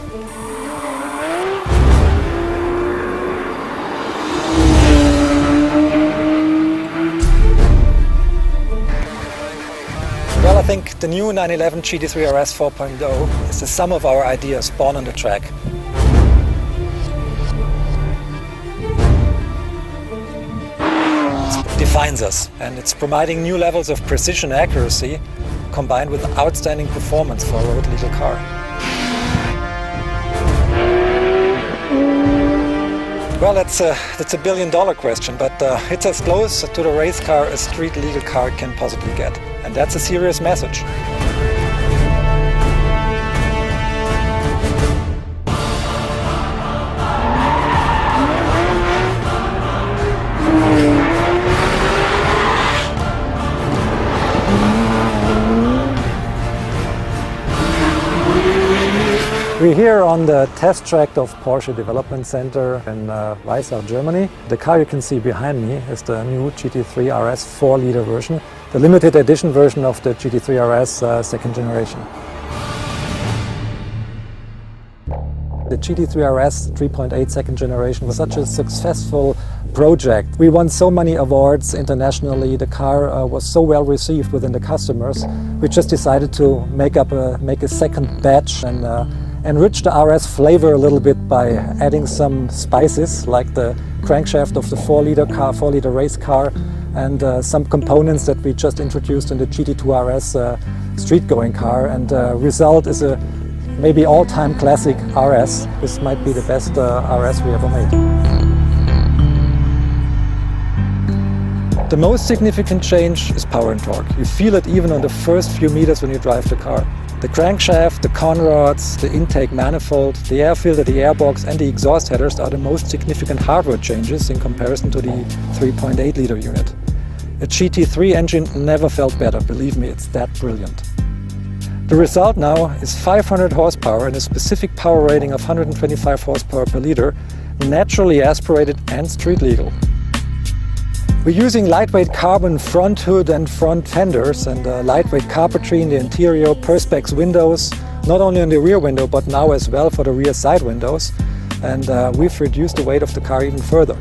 Well, I think the new 911 GT3 RS 4.0 is the sum of our ideas born on the track. It defines us, and it's providing new levels of precision and accuracy combined with outstanding performance for a road legal car. Well, that's a billion-dollar question, but it's as close to the race car a street legal car can possibly get. And that's a serious message. We're here on the test track of Porsche Development Center in Weissach, Germany. The car you can see behind me is the new GT3 RS 4-liter version, the limited edition version of the GT3 RS second generation. The GT3 RS 3.8 second generation was such a successful project. We won so many awards internationally. The car was so well received within the customers. We just decided to make a second batch and enrich the RS flavor a little bit by adding some spices like the crankshaft of the 4-liter race car, and some components that we just introduced in the GT2 RS street-going car. And result is a maybe all-time classic RS. This might be the best RS we ever made. The most significant change is power and torque. You feel it even on the first few meters when you drive the car. The crankshaft, the conrods, the intake manifold, the air filter, the airbox and the exhaust headers are the most significant hardware changes in comparison to the 3.8-liter unit. A GT3 engine never felt better, believe me, it's that brilliant. The result now is 500 horsepower and a specific power rating of 125 horsepower per liter, naturally aspirated and street legal. We're using lightweight carbon front hood and front fenders and lightweight carpentry in the interior, perspex windows, not only on the rear window but now as well for the rear side windows. And we've reduced the weight of the car even further.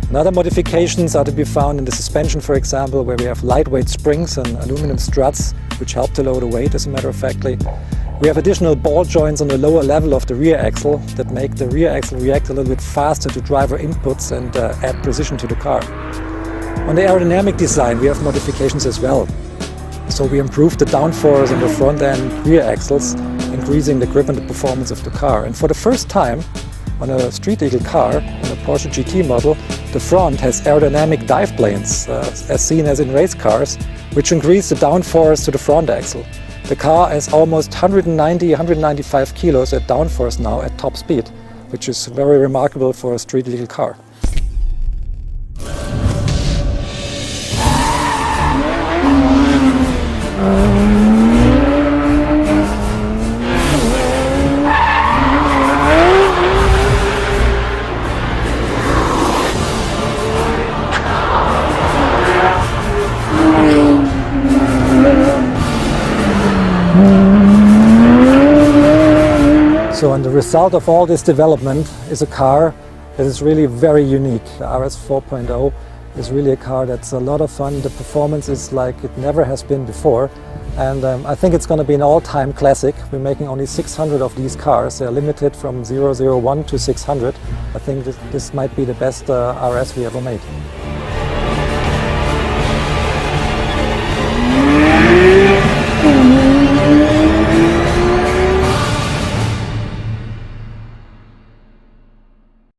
And other modifications are to be found in the suspension, for example, where we have lightweight springs and aluminum struts, which help to lower the weight, as a matter of fact. We have additional ball joints on the lower level of the rear axle that make the rear axle react a little bit faster to driver inputs and add precision to the car. On the aerodynamic design, we have modifications as well. So we improved the downforce on the front and rear axles, increasing the grip and the performance of the car. And for the first time on a street legal car, in a Porsche GT model, the front has aerodynamic dive planes, as seen as in race cars, which increase the downforce to the front axle. The car has almost 195 kilos at downforce now at top speed, which is very remarkable for a street legal car. So, and the result of all this development is a car that is really very unique. The RS 4.0 is really a car that's a lot of fun. The performance is like it never has been before. And I think it's going to be an all-time classic. We're making only 600 of these cars. They're limited from 001 to 600. I think this might be the best RS we ever made.